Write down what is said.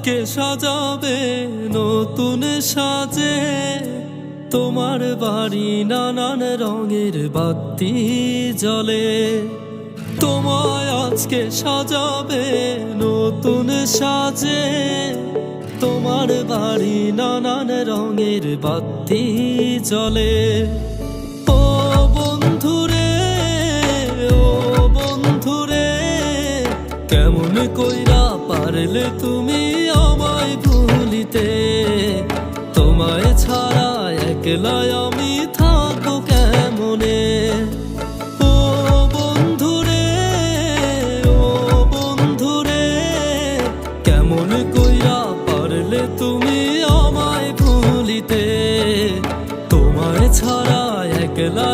আজকে সাজাবে নতুন সাজে তোমার বাড়ি নানান রঙের বাতি জ্বলে। তোমায় আজকে সাজাবে নতুন সাজে তোমার বাড়ি নানান রঙের বাতি জ্বলে। ও বন্ধুরে, ও বন্ধুরে, কেমন কইরা পারলে তুমি আমায় ভুলিতে? তোমায় ছাড়া একলা আমি থাকবো কেমনে? ও বন্ধুরে, ও বন্ধুরে, কেমন কইরা পারলে তুমি আমায় ভুলিতে? তোমায় ছাড়া একলা